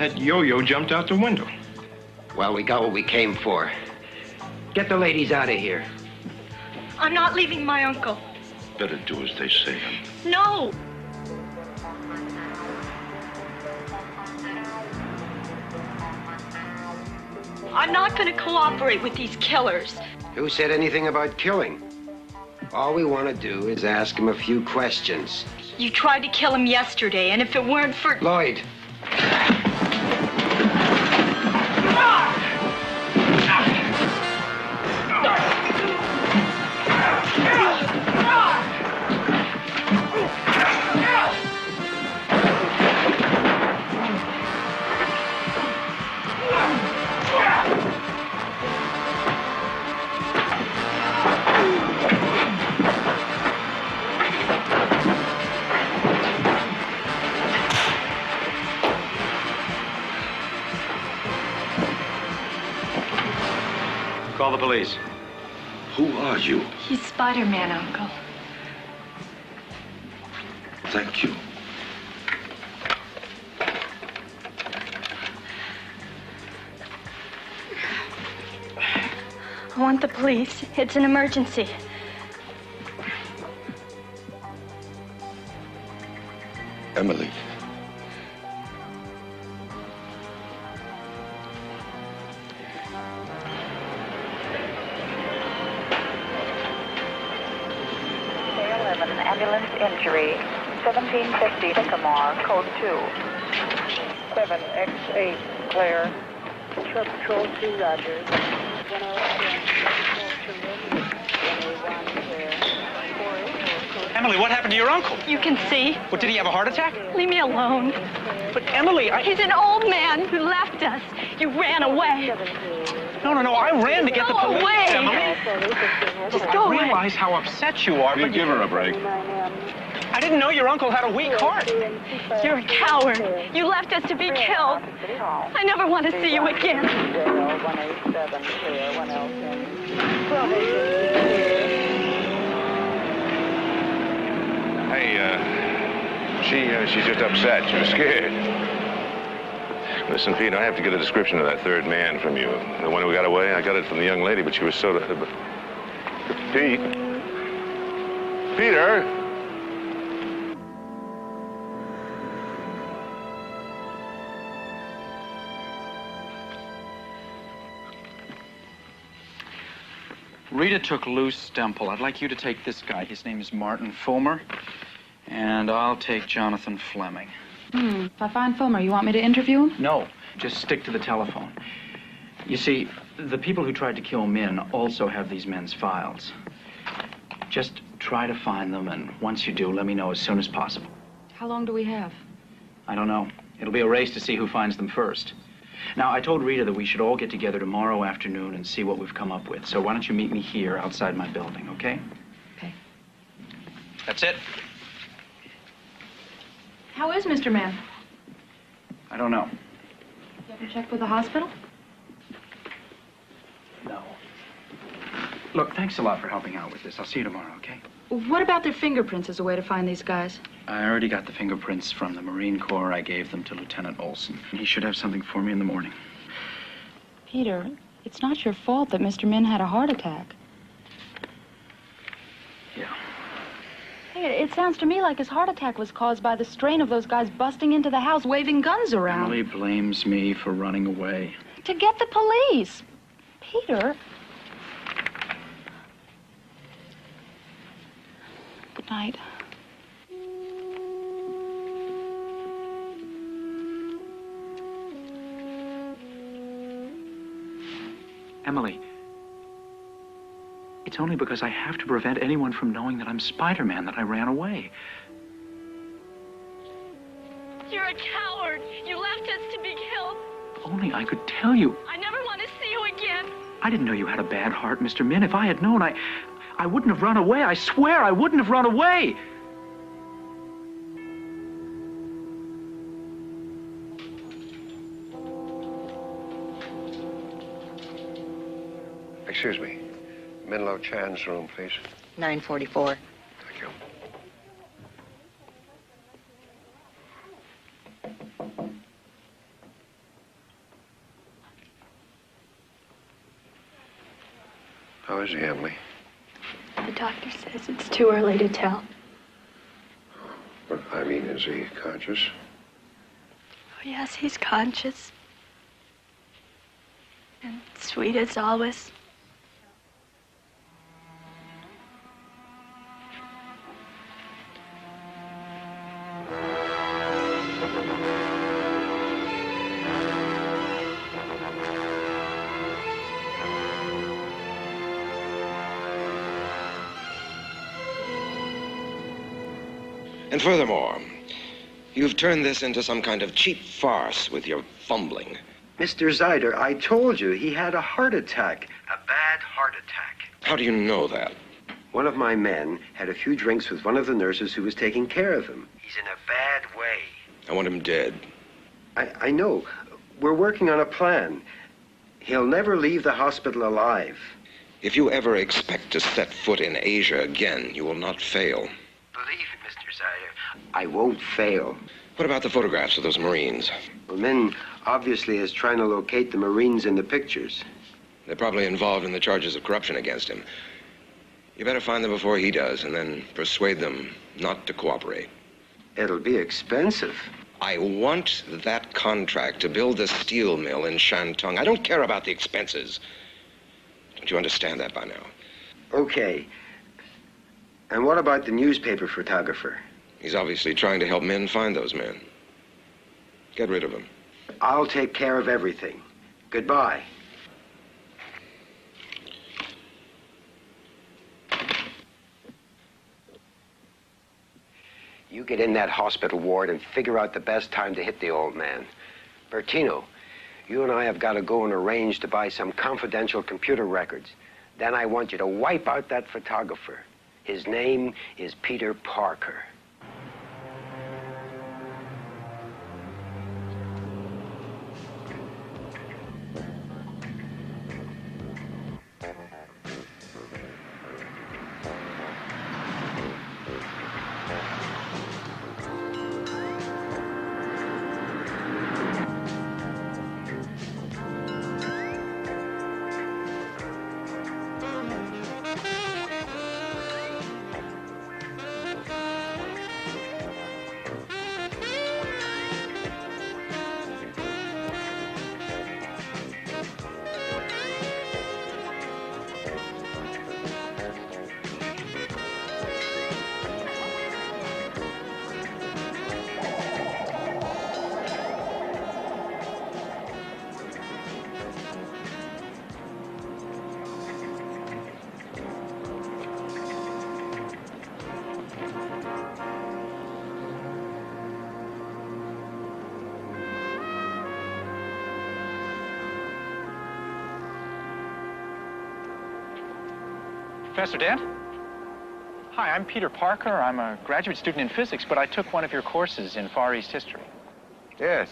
That yo-yo jumped out the window. Well, we got what we came for. Get the ladies out of here. I'm not leaving my uncle. Better do as they say. No! I'm not going to cooperate with these killers. Who said anything about killing? All we want to do is ask him a few questions. You tried to kill him yesterday, and if it weren't for... Lloyd. Call the police. Who are you? He's Spider-Man, Uncle. Thank you. I want the police. It's an emergency. Emily. Ambulance injury, 1750 Sycamore, code 2. 7X8, Claire. Truck Patrol 2, Rogers. 107, Emily, what happened to your uncle? You can see. What, did he have a heart attack? Leave me alone. But Emily, He's an old man who left us. You ran away. No, I ran to get the police, away. Emily. Just go away. I realize how upset you are, but Give her a break. I didn't know your uncle had a weak heart. You're a coward. You left us to be killed. I never want to see you again. 187, Claire, 1L10. Hey, she's just upset. She was scared. Listen, Pete, I have to get a description of that third man from you. The one who got away, I got it from the young lady, but she was so... Pete? Peter? Rita took Lou Stemple. I'd like you to take this guy. His name is Martin Fulmer. And I'll take Jonathan Fleming. If I find Fulmer, you want me to interview him? No, just stick to the telephone. You see, the people who tried to kill Min also have these men's files. Just try to find them, and once you do, let me know as soon as possible. How long do we have? I don't know. It'll be a race to see who finds them first. Now, I told Rita that we should all get together tomorrow afternoon and see what we've come up with. So why don't you meet me here outside my building, okay? Okay. That's it. How is Mr. Mann? I don't know. You ever check with the hospital? No. Look, thanks a lot for helping out with this. I'll see you tomorrow, okay? What about their fingerprints as a way to find these guys? I already got the fingerprints from the Marine Corps. I gave them to Lieutenant Olson. He should have something for me in the morning. Peter, it's not your fault that Mr. Min had a heart attack. Yeah. Hey, it sounds to me like his heart attack was caused by the strain of those guys busting into the house waving guns around. Emily blames me for running away. To get the police. Peter. Good night. Emily, it's only because I have to prevent anyone from knowing that I'm Spider-Man that I ran away. You're a coward. You left us to be killed. If only I could tell you. I never want to see you again. I didn't know you had a bad heart, Mr. Min. If I had known, I wouldn't have run away. I swear I wouldn't have run away. Excuse me. Minlo Chan's room, please. 944. Thank you. How is he, Emily? The doctor says it's too early to tell. But, I mean, is he conscious? Oh, yes, he's conscious. And sweet as always. And furthermore, you've turned this into some kind of cheap farce with your fumbling. Mr. Zeider, I told you he had a heart attack. A bad heart attack. How do you know that? One of my men had a few drinks with one of the nurses who was taking care of him. He's in a bad way. I want him dead. I know. We're working on a plan. He'll never leave the hospital alive. If you ever expect to set foot in Asia again, you will not fail. Believe me, Mr. Zeider, I won't fail. What about the photographs of those Marines? Well, Min obviously is trying to locate the Marines in the pictures. They're probably involved in the charges of corruption against him. You better find them before he does, and then persuade them not to cooperate. It'll be expensive. I want that contract to build the steel mill in Shantung. I don't care about the expenses. Don't you understand that by now? Okay. And what about the newspaper photographer? He's obviously trying to help men find those men. Get rid of him. I'll take care of everything. Goodbye. You get in that hospital ward and figure out the best time to hit the old man. Bertino, you and I have got to go and arrange to buy some confidential computer records. Then I want you to wipe out that photographer. His name is Peter Parker. Professor Dent? Hi, I'm Peter Parker. I'm a graduate student in physics, but I took one of your courses in Far East history. Yes.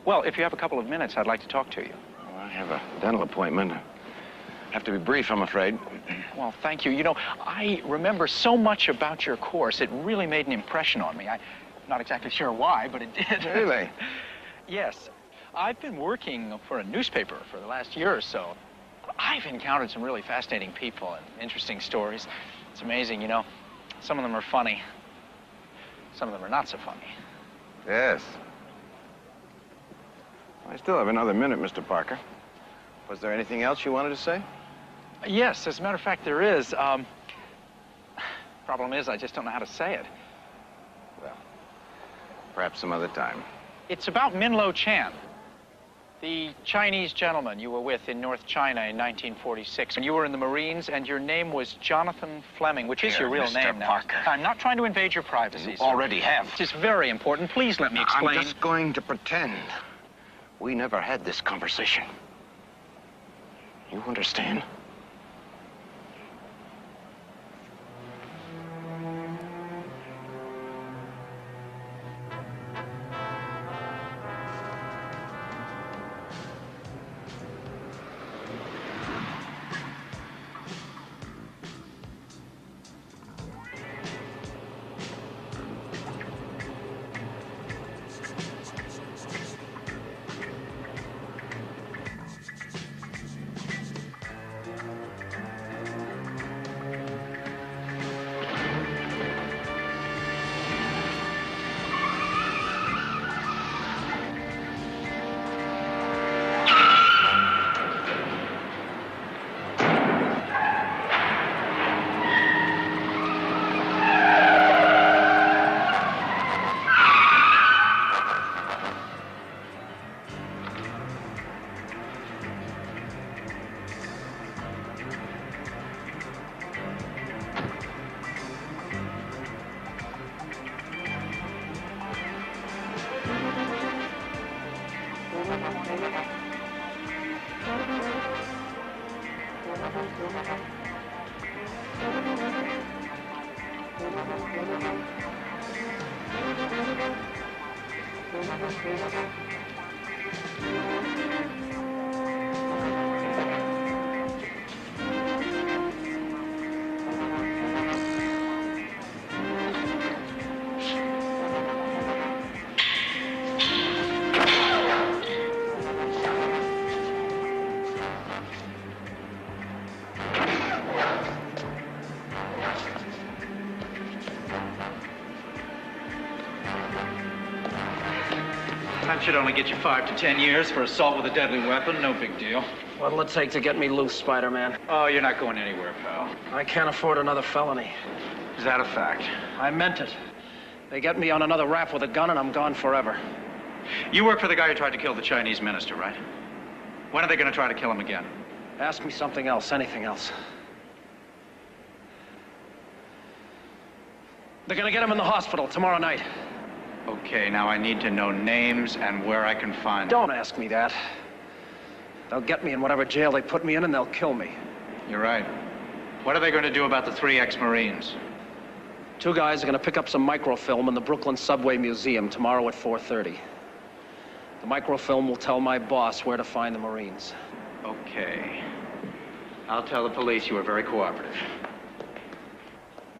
Well, if you have a couple of minutes, I'd like to talk to you. Well, I have a dental appointment. Have to be brief, I'm afraid. Well, thank you. You know, I remember so much about your course. It really made an impression on me. I'm not exactly sure why, but it did. Really? Yes. I've been working for a newspaper for the last year or so. I've encountered some really fascinating people and interesting stories. It's amazing, you know. Some of them are funny. Some of them are not so funny. Yes. I still have another minute, Mr. Parker. Was there anything else you wanted to say? Yes, as a matter of fact, there is. Problem is, I just don't know how to say it. Well, perhaps some other time. It's about Minlo Chan, the Chinese gentleman you were with in North China in 1946. And you were in the Marines, and your name was Jonathan Fleming, which is your real Mr. name now. Parker. I'm not trying to invade your privacy, You sir. already have. It is very important. Please let me explain. I'm just going to pretend we never had this conversation. You understand? That should only get you 5 to 10 years for assault with a deadly weapon. No big deal. What'll it take to get me loose, Spider-Man? Oh, you're not going anywhere, pal. I can't afford another felony. Is that a fact? I meant it. They get me on another rap with a gun and I'm gone forever. You work for the guy who tried to kill the Chinese minister, right? When are they going to try to kill him again? Ask me something else, anything else. They're gonna get him in the hospital tomorrow night. Okay, now I need to know names and where I can find them. Don't ask me that. They'll get me in whatever jail they put me in and they'll kill me. You're right. What are they going to do about the 3 ex-Marines? 2 guys are gonna pick up some microfilm in the Brooklyn Subway Museum tomorrow at 4:30. The microfilm will tell my boss where to find the Marines. Okay. I'll tell the police you were very cooperative.